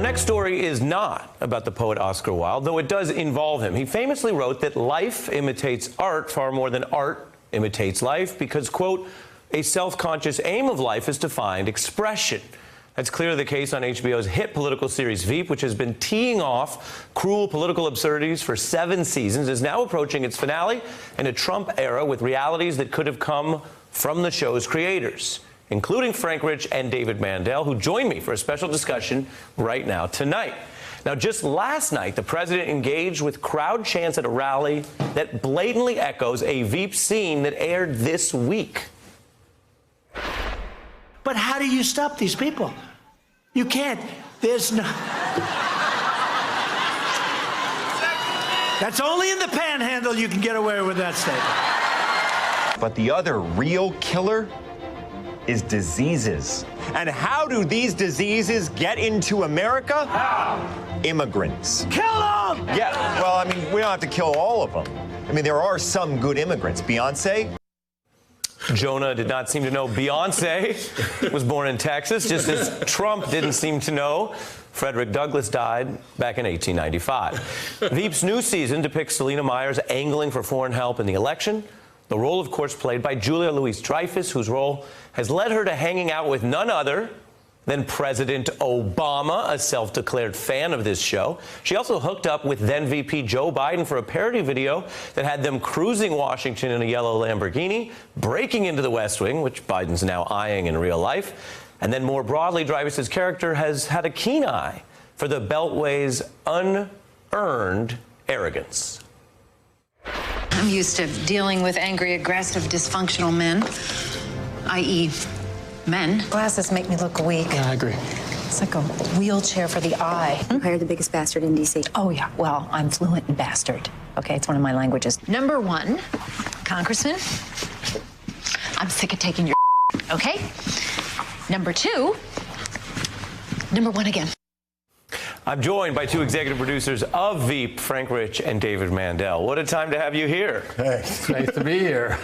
next story is not about the poet Oscar Wilde, though it does involve him. He famously wrote that life imitates art far more than art imitates life because, quote, a self-conscious aim of life is to find expression. That's clearly the case on HBO's hit political series Veep, which has been teeing off cruel political absurdities for 7 seasons, is now approaching its finale in a Trump era with realities that could have come from the show's creators, including Frank Rich and David Mandel, who join me for a special discussion right now tonight. Now, just last night, the president engaged with crowd chants at a rally that blatantly echoes a Veep scene that aired this week. But how do you stop these people? You can't. There's no... That's only in the panhandle you can get away with that statement. But the other real killer is diseases. And how do these diseases get into America? How? Immigrants. Kill them! Yeah, well, I mean, we don't have to kill all of them. I mean, there are some good immigrants. Beyonce? Jonah did not seem to know Beyonce was born in Texas, just as Trump didn't seem to know Frederick Douglass died back in 1895. Veep's new season depicts Selena Myers angling for foreign help in the election, the role, of course, played by Julia Louis-Dreyfus, whose role has led her to hanging out with none other than President Obama, a self-declared fan of this show. She also hooked up with then VP Joe Biden for a parody video that had them cruising Washington in a yellow Lamborghini, breaking into the West Wing, which Biden's now eyeing in real life. And then more broadly, Dreyfus's character has had a keen eye for the Beltway's unearned arrogance. I'm used to dealing with angry, aggressive, dysfunctional men, i.e., men. Glasses make me look weak. Yeah, I agree. It's like a wheelchair for the eye. You hired the biggest bastard in D.C. Oh, yeah. Well, I'm fluent in bastard. Okay, it's one of my languages. Number 1, Congressman, I'm sick of taking your okay? Number 2, number 1 again. I'm joined by 2 executive producers of Veep, Frank Rich and David Mandel. What a time to have you here. Hey, it's nice to be here.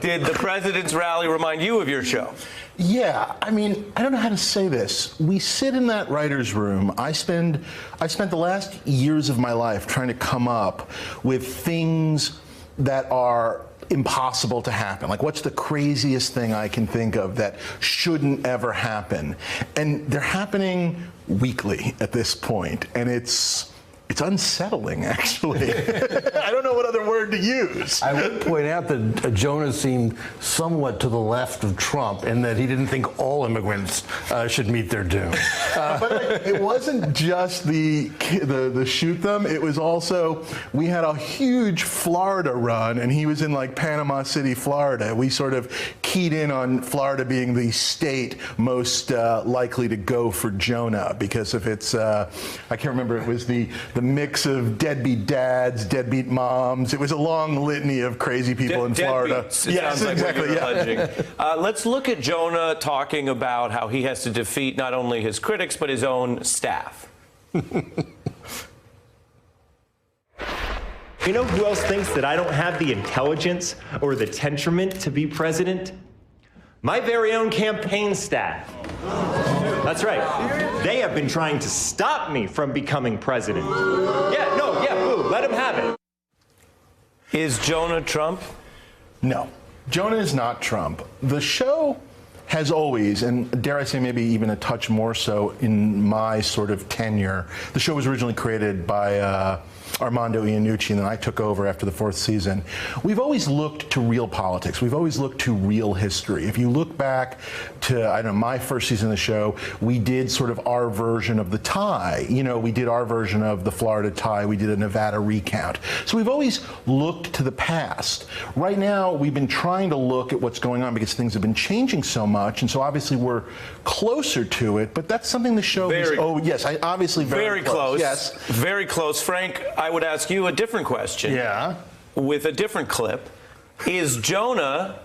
Did the president's rally remind you of your show? Yeah, I mean, I don't know how to say this. We sit in that writer's room. I spent the last years of my life trying to come up with things that are impossible to happen. Like, what's the craziest thing I can think of that shouldn't ever happen? And they're happening weekly at this point, and it's unsettling, actually. I don't know what other word to use. I would point out that Jonah seemed somewhat to the left of Trump in that he didn't think all immigrants should meet their doom. But it wasn't just the shoot them. It was also, we had a huge Florida run, and he was in like Panama City, Florida. We sort of keyed in on Florida being the state most likely to go for Jonah because of its, I can't remember, it was the mix of deadbeat dads, deadbeat moms. It was a long litany of crazy people in Florida. Yes, exactly. Yeah. Let's look at Jonah talking about how he has to defeat not only his critics, but his own staff. You know who else thinks that I don't have the intelligence or the temperament to be president? My very own campaign staff. That's right. They have been trying to stop me from becoming president. Boo, let him have it. Is Jonah Trump? No, Jonah is not Trump. The show has always, and dare I say maybe even a touch more so in my sort of tenure, the show was originally created by Armando Iannucci, and then I took over after the 4th season. We've always looked to real politics. We've always looked to real history. If you look back to, I don't know, my first season of the show, we did sort of our version of the tie. You know, we did our version of the Florida tie. We did a Nevada recount. So we've always looked to the past. Right now, we've been trying to look at what's going on because things have been changing so much, and so obviously we're closer to it, but that's something the show is, oh yes, obviously very close. Yes. Very close. Frank, I would ask you a different question. Yeah. With a different clip. Is Jonah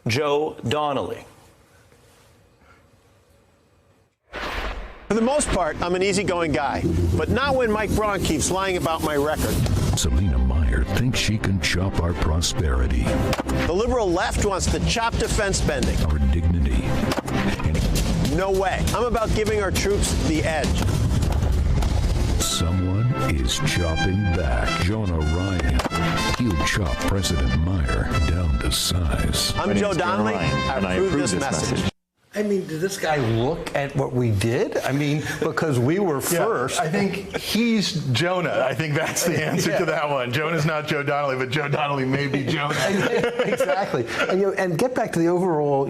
Joe Donnelly? For the most part, I'm an easygoing guy, but not when Mike Braun keeps lying about my record. Selena Meyer thinks she can chop our prosperity. The liberal left wants to chop defense spending. Our dignity. No way. I'm about giving our troops the edge. is chopping back. Jonah Ryan. He'll chop President Meyer down to size. I'm Joe Donnelly. I approve this message. I mean, did this guy look at what we did? I mean, because we were first. I think he's Jonah. I think that's the answer to that one. Jonah's not Joe Donnelly, but Joe Donnelly may be Jonah. Exactly. And, and get back to the overall,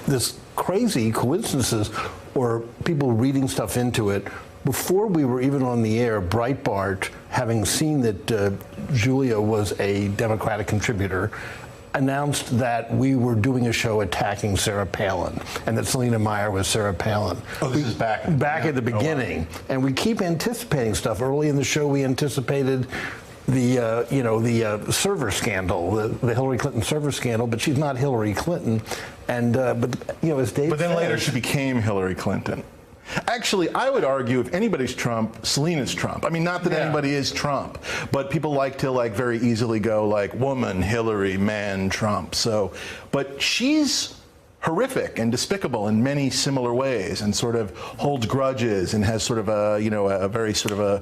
this crazy coincidences or people reading stuff into it. Before we were even on the air, Breitbart, having seen that Julia was a Democratic contributor, announced that we were doing a show attacking Sarah Palin, and that Selena Meyer was Sarah Palin. Oh, this is back at the beginning, and we keep anticipating stuff. Early in the show, we anticipated the server scandal, the Hillary Clinton server scandal, but she's not Hillary Clinton, and as Dave. But then later she became Hillary Clinton. Actually, I would argue if anybody's Trump, Selena's Trump. I mean, not that anybody is Trump, but people like to very easily go woman, Hillary, man, Trump. So, but she's horrific and despicable in many similar ways, and sort of holds grudges and has sort of a very sort of a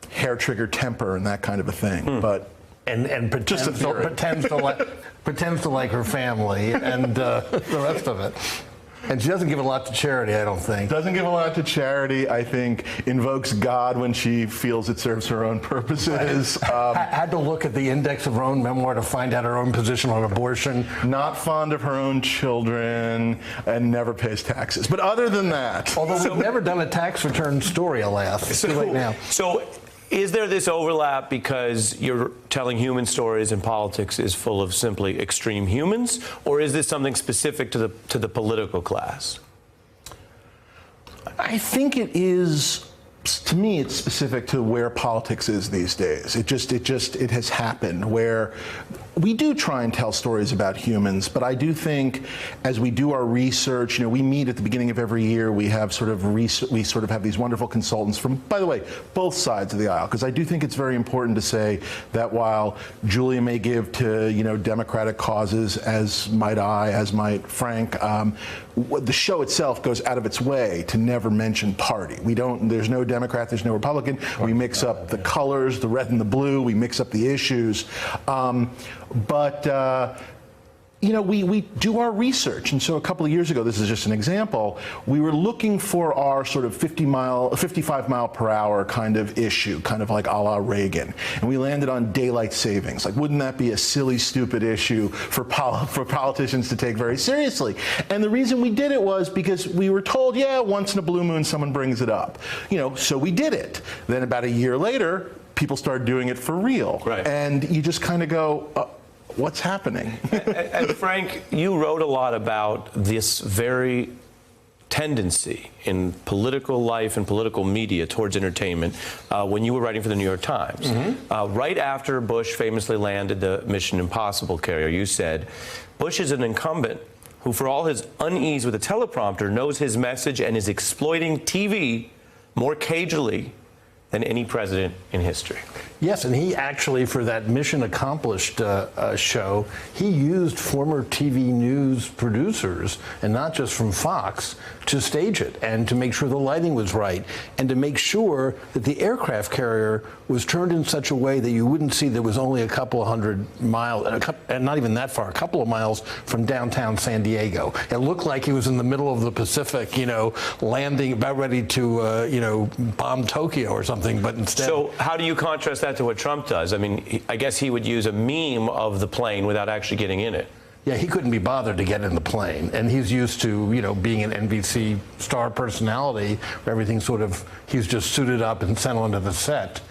hair-trigger temper and that kind of a thing. But and pretends to like her family and the rest of it. And she doesn't give a lot to charity, I don't think. Doesn't give a lot to charity. I think invokes God when she feels it serves her own purposes. Had to look at the index of her own memoir to find out her own position on abortion. Not fond of her own children, and never pays taxes. But other than that, although we've never done a tax return story, alas. It's too late now. So, is there this overlap because you're telling human stories and politics is full of simply extreme humans, or is this something specific to the political class? I think it is. To me, it's specific to where politics is these days. It has happened where we do try and tell stories about humans, but I do think as we do our research, we meet at the beginning of every year. We have we have these wonderful consultants from, by the way, both sides of the aisle, because I do think it's very important to say that while Julia may give to Democratic causes, as might I, as might Frank, the show itself goes out of its way to never mention party. There's no Democrat, there's no Republican. We mix up the colors, the red and the blue. We mix up the issues. We do our research. And so a couple of years ago, this is just an example, we were looking for our sort of 55 mile per hour kind of issue, kind of like a la Reagan. And we landed on daylight savings. Wouldn't that be a silly, stupid issue for politicians to take very seriously? And the reason we did it was because we were told, once in a blue moon, someone brings it up. So we did it. Then about a year later, people started doing it for real. Right. And you just kind of go, what's happening? And Frank, you wrote a lot about this very tendency in political life and political media towards entertainment when you were writing for the New York Times. Right after Bush famously landed the Mission Impossible carrier, you said, Bush is an incumbent who, for all his unease with a teleprompter, knows his message and is exploiting TV more cagily than any president in history. Yes, and he actually, for that Mission Accomplished show, he used former TV news producers, and not just from Fox, to stage it and to make sure the lighting was right and to make sure that the aircraft carrier was turned in such a way that you wouldn't see there was only a couple of hundred miles, and not even that far, a couple of miles from downtown San Diego. It looked like he was in the middle of the Pacific, landing about ready to, bomb Tokyo or something, but instead. So how do you contrast that to what Trump does? I mean, I guess he would use a meme of the plane without actually getting in it. Yeah, he couldn't be bothered to get in the plane, and he's used to, being an NBC star personality, where everything he's just suited up and sent onto the set.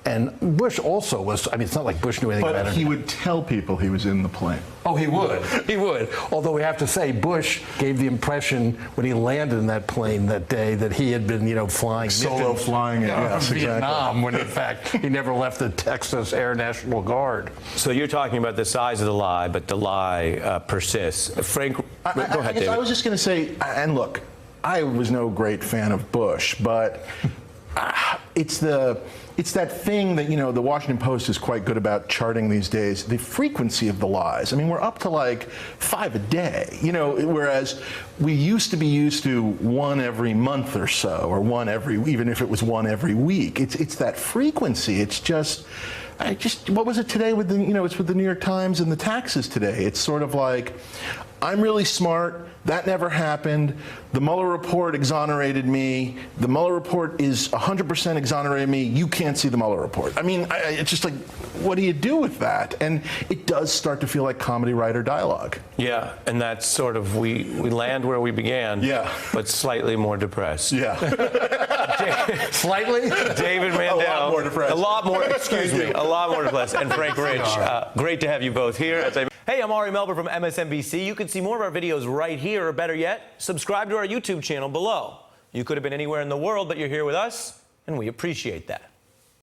And Bush also was, it's not like Bush knew anything about it. But he would tell people he was in the plane. Oh, he would. He would. Although we have to say, Bush gave the impression when he landed in that plane that day that he had been, flying. Solo flying it, yes, Vietnam, exactly. when in fact he never left the Texas Air National Guard. So you're talking about the size of the lie, but the lie persists. Frank, go ahead, David. I was just going to say, and look, I was no great fan of Bush, but it's that thing that, you know, the Washington Post is quite good about charting these days, the frequency of the lies. I mean, we're up to like 5 a day, you know, whereas we used to be used to 1 every month or so, or 1 every, even if it was 1 every week. It's that frequency. It's just, what was it today with the, you know, it's with the New York Times and the taxes today. It's sort of like, I'm really smart. That never happened. The Mueller report exonerated me. The Mueller report is 100% exonerated me. You can't see the Mueller report. I mean, it's just like, what do you do with that? And it does start to feel like comedy writer dialogue. Yeah, and that's sort of, we land where we began, yeah, but slightly more depressed. Yeah. Slightly? David Mandel. A lot more depressed. A lot more, excuse me, a lot more depressed. And Frank Rich, great to have you both here. Hey, I'm Ari Melber from MSNBC. You can see more of our videos right here, or better yet, subscribe to our YouTube channel below. You could have been anywhere in the world, but you're here with us, and we appreciate that.